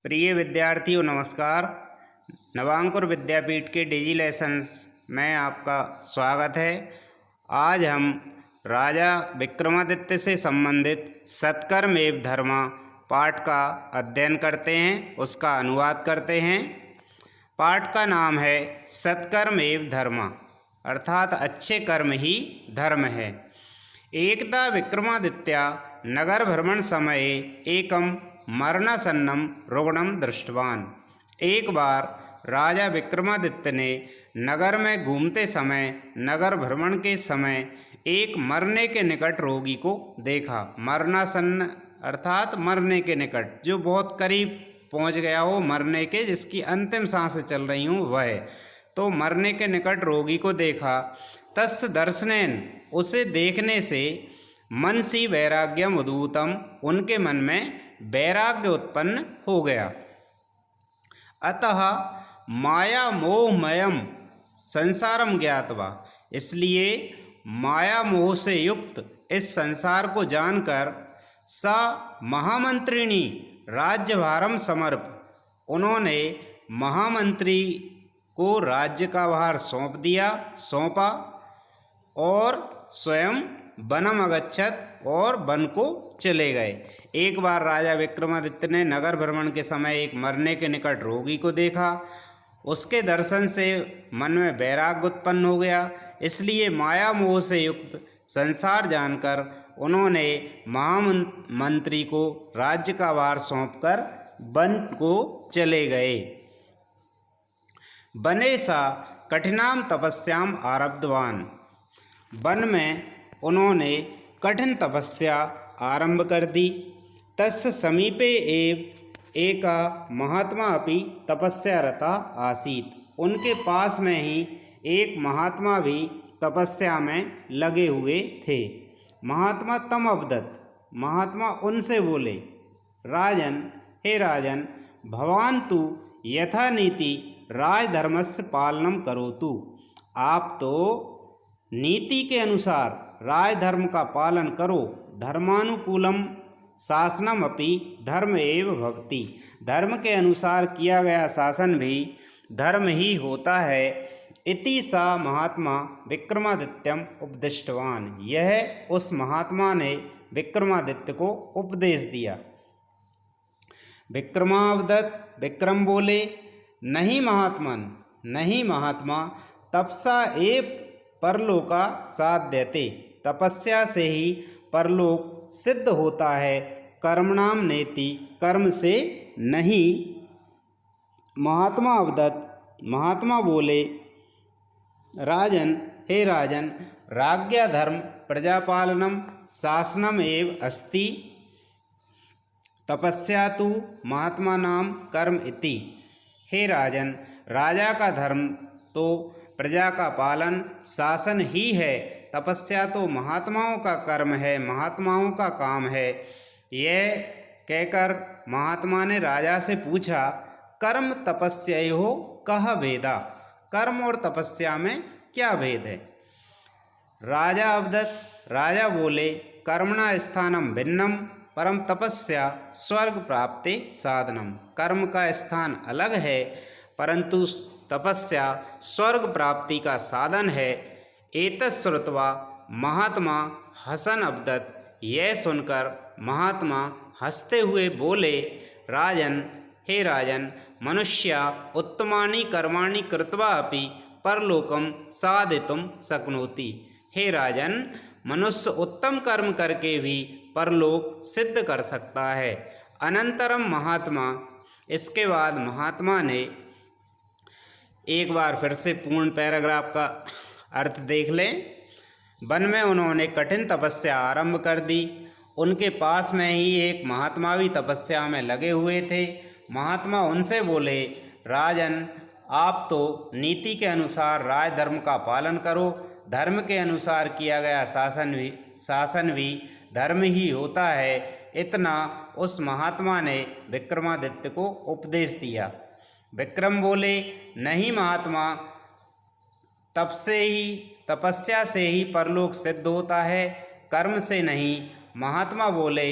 प्रिय विद्यार्थियों नमस्कार। नवांकुर विद्यापीठ के डिजी लेसन्स में आपका स्वागत है। आज हम राजा विक्रमादित्य से संबंधित सत्कर्म एवं धर्मा पाठ का अध्ययन करते हैं, उसका अनुवाद करते हैं। पाठ का नाम है सत्कर्म एवं धर्मा, अर्थात अच्छे कर्म ही धर्म है। एकदा विक्रमादित्य नगर भ्रमण समये एकम मरणासन्नम रुग्णम दृष्टवान। एक बार राजा विक्रमादित्य ने नगर में घूमते समय, नगर भ्रमण के समय एक मरने के निकट रोगी को देखा। मरणासन्न अर्थात मरने के निकट, जो बहुत करीब पहुंच गया हो मरने के, जिसकी अंतिम सांसें चल रही हूँ वह। तो मरने के निकट रोगी को देखा। तस् दर्शनेन, उसे देखने से मनसी वैराग्यम उद्भूतम, उनके मन में वैराग्य उत्पन्न हो गया। अतः माया मोहमयम संसारम ज्ञातवा, इसलिए माया मोह से युक्त इस संसार को जानकर सा महामंत्रिणी राज्यभारम समर्प, उन्होंने महामंत्री को राज्य का भार सौंपा और स्वयं वनम अगच्छत, और वन को चले गए। एक बार राजा विक्रमादित्य ने नगर भ्रमण के समय एक मरने के निकट रोगी को देखा। उसके दर्शन से मन में वैराग्य उत्पन्न हो गया, इसलिए माया मोह से युक्त संसार जानकर उन्होंने महामंत्री को राज्य का भार सौंपकर वन को चले गए। वने सा कठिनाम तपस्याम आरब्धवान, वन में उन्होंने कठिन तपस्या आरंभ कर दी। तस्य समीपे एव एका महात्मा अपि तपस्या रता आसीत, उनके पास में ही एक महात्मा भी तपस्या में लगे हुए थे। महात्मा तम अवदत, महात्मा उनसे बोले, राजन, हे राजन, भवान तु यथा नीति राजधर्मस्य पालनम करोतु, आप तो नीति के अनुसार राजधर्म का पालन करो। धर्मानुकूलम शासनम अपि धर्म एव भवति, धर्म के अनुसार किया गया शासन भी धर्म ही होता है। इति सा महात्मा विक्रमादित्यम उपदिष्टवान, यह उस महात्मा ने विक्रमादित्य को उपदेश दिया। विक्रमावदत, विक्रम बोले, नहीं महात्मन, नहीं महात्मा, तपसा एव परलोका साध्यते, तपस्या से ही परलोक सिद्ध होता है, कर्मणाम नेति, कर्म से नहीं। महात्मा अवदत, महात्मा बोले, राजन, हे राजन, राज्ञा धर्म प्रजापालनम शासनम एव अस्ति, तपस्या तु महात्मा नाम कर्म इति। हे राजन, राजा का धर्म तो प्रजा का पालन शासन ही है, तपस्या तो महात्माओं का कर्म है, महात्माओं का काम है। यह कहकर महात्मा ने राजा से पूछा, कर्म तपस्ययोः कः भेदा, कर्म और तपस्या में क्या भेद है। राजा अवदत, राजा बोले, कर्मणा स्थानम भिन्नम परम तपस्या स्वर्ग प्राप्ति साधनम, कर्म का स्थान अलग है परंतु तपस्या स्वर्ग प्राप्ति का साधन है। एतत् श्रुत्वा महात्मा हसन अवदत, यह सुनकर महात्मा हंसते हुए बोले, राजन, हे राजन, मनुष्या उत्तमानि कर्माणि कृत्वा अपि परलोकम साधितुम शक्नोति, हे राजन, मनुष्य उत्तम कर्म करके भी परलोक सिद्ध कर सकता है। अनंतरम महात्मा, इसके बाद महात्मा ने एक बार फिर से पूर्ण पैराग्राफ का अर्थ देख लें। वन में उन्होंने कठिन तपस्या आरंभ कर दी। उनके पास में ही एक महात्मा भी तपस्या में लगे हुए थे। महात्मा उनसे बोले, राजन, आप तो नीति के अनुसार राजधर्म का पालन करो, धर्म के अनुसार किया गया शासन भी धर्म ही होता है। इतना उस महात्मा ने विक्रमादित्य को उपदेश दिया। विक्रम बोले, नहीं महात्मा, तपस्या से ही परलोक सिद्ध होता है, कर्म से नहीं। महात्मा बोले,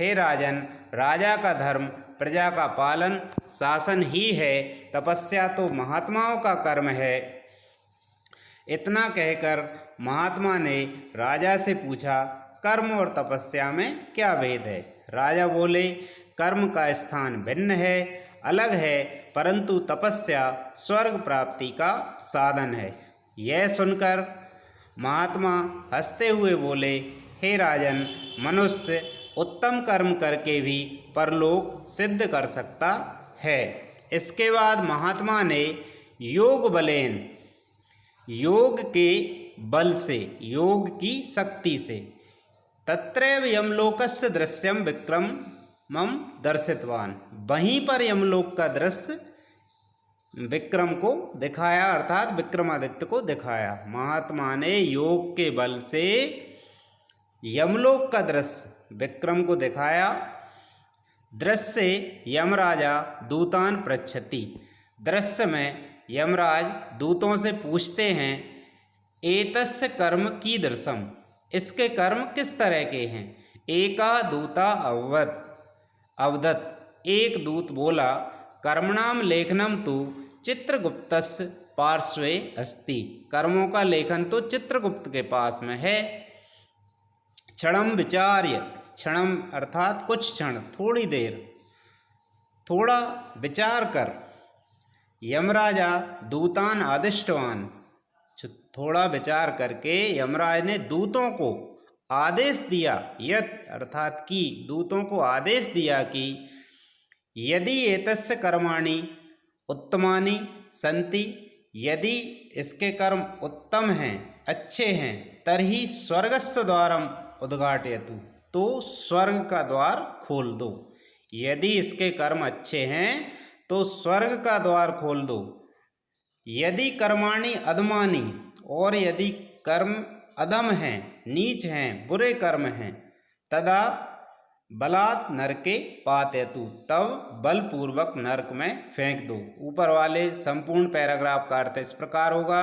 हे राजन, राजा का धर्म प्रजा का पालन शासन ही है, तपस्या तो महात्माओं का कर्म है। इतना कहकर महात्मा ने राजा से पूछा, कर्म और तपस्या में क्या भेद है? राजा बोले, कर्म का स्थान भिन्न है, अलग है, परंतु तपस्या स्वर्ग प्राप्ति का साधन है। यह सुनकर महात्मा हंसते हुए बोले, हे राजन, मनुष्य उत्तम कर्म करके भी परलोक सिद्ध कर सकता है। इसके बाद महात्मा ने योग बलेन, योग के बल से, योग की शक्ति से, तत्रैव यमलोकस्य दृश्यम विक्रमम दर्शितवान, वहीं पर यमलोक का दृश्य विक्रम को दिखाया, अर्थात विक्रमादित्य को दिखाया। महात्मा ने योग के बल से यमलोक का दृश्य विक्रम को दिखाया। दृश्य यमराजा दूतान पृच्छति, दृश्य में यमराज दूतों से पूछते हैं, एतस्य कर्म कीदृशम, इसके कर्म किस तरह के हैं? एका दूता अवदत्, एक दूत बोला, कर्मणाम लेखनम तु चित्रगुप्तस्य पार्श्वे अस्ति, कर्मों का लेखन तो चित्रगुप्त के पास में है। क्षणम विचार्य, क्षणम अर्थात कुछ क्षण, थोड़ी देर, थोड़ा विचार कर, यमराजा दूतान आदिष्टवान, थोड़ा विचार करके यमराज ने दूतों को आदेश दिया, यत अर्थात कि दूतों को आदेश दिया कि यदि एतस्य कर्माणि उत्तमानि सन्ति, यदि इसके कर्म उत्तम हैं, अच्छे हैं, तर्हि स्वर्गस्य द्वारम उद्घाटयतु, तो स्वर्ग का द्वार खोल दो। यदि इसके कर्म अच्छे हैं तो स्वर्ग का द्वार खोल दो। यदि कर्माणि अधमानि, और यदि कर्म अधम हैं, नीच हैं, बुरे कर्म हैं, तदा बलात् नरके पातयतु, तब बलपूर्वक नरक में फेंक दो। ऊपर वाले संपूर्ण पैराग्राफ का अर्थ इस प्रकार होगा,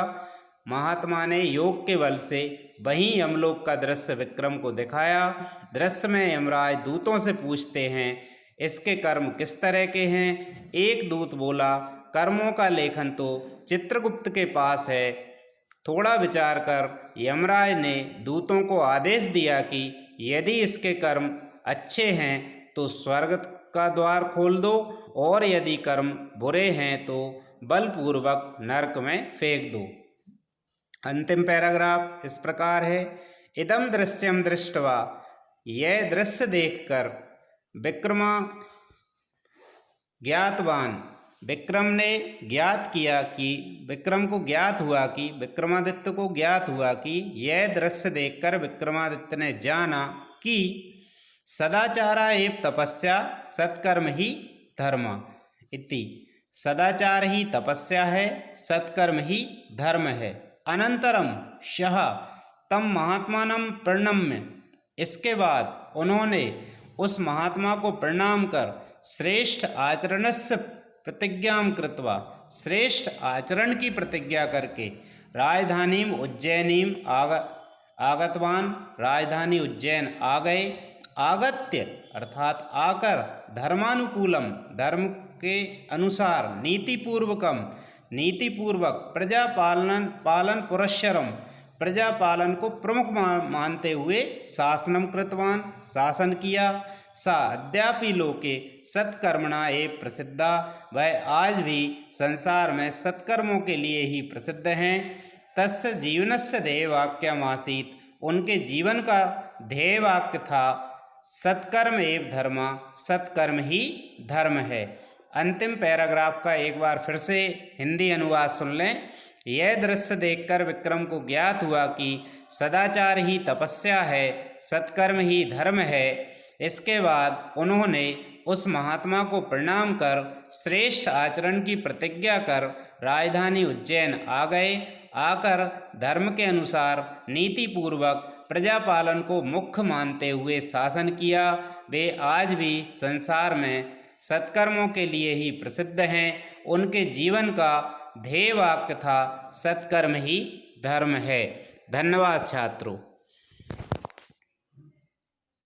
महात्मा ने योग के बल से वहीं यमलोक का दृश्य विक्रम को दिखाया। दृश्य में यमराज दूतों से पूछते हैं, इसके कर्म किस तरह के हैं? एक दूत बोला, कर्मों का लेखन तो चित्रगुप्त के पास है। थोड़ा विचार कर यमराज ने दूतों को आदेश दिया कि यदि इसके कर्म अच्छे हैं तो स्वर्ग का द्वार खोल दो, और यदि कर्म बुरे हैं तो बलपूर्वक नरक में फेंक दो। अंतिम पैराग्राफ इस प्रकार है, इदम दृश्यम दृष्टवा, यह दृश्य देखकर विक्रमा ज्ञातवान, विक्रम ने ज्ञात किया कि, विक्रम को ज्ञात हुआ कि, विक्रमादित्य को ज्ञात हुआ कि, यह दृश्य देखकर विक्रमादित्य ने जाना कि सदाचारा एव तपस्या सत्कर्म ही धर्म इति, सदाचार ही तपस्या है, सत्कर्म ही धर्म है। अनंतरम शह तम महात्मानं प्रणम्य, इसके बाद उन्होंने उस महात्मा को प्रणाम कर श्रेष्ठ आचरणस्य प्रतिज्ञां कृत्वा, श्रेष्ठ आचरण की प्रतिज्ञा करके राजधानीम उज्जैनीम आगतवान, राजधानी उज्जैन आ गए। आगत्य अर्थात आकर, धर्मानुकूलम, धर्म के अनुसार, नीतिपूर्वकम, नीतिपूर्वक, प्रजा पालन पुरस्सरम, प्रजा पालन को प्रमुख मानते हुए शासनम कृतवान, शासन किया। सा अद्यापि लोके सत्कर्मणा एव प्रसिद्धा, वह आज भी संसार में सत्कर्मों के लिए ही प्रसिद्ध हैं। तस्य जीवनस्य ध्येयवाक्यमासीत्, उनके जीवन का ध्येय वाक्य था, सत्कर्म एव धर्म, सत्कर्म ही धर्म है। अंतिम पैराग्राफ का एक बार फिर से हिंदी अनुवाद सुन लें। यह दृश्य देखकर विक्रम को ज्ञात हुआ कि सदाचार ही तपस्या है, सत्कर्म ही धर्म है। इसके बाद उन्होंने उस महात्मा को प्रणाम कर श्रेष्ठ आचरण की प्रतिज्ञा कर राजधानी उज्जैन आ गए। आकर धर्म के अनुसार नीतिपूर्वक प्रजापालन को मुख्य मानते हुए शासन किया। वे आज भी संसार में सत्कर्मों के लिए ही प्रसिद्ध हैं। उनके जीवन का ध्येय वाक्य था, सत्कर्म ही धर्म है। धन्यवाद छात्रों।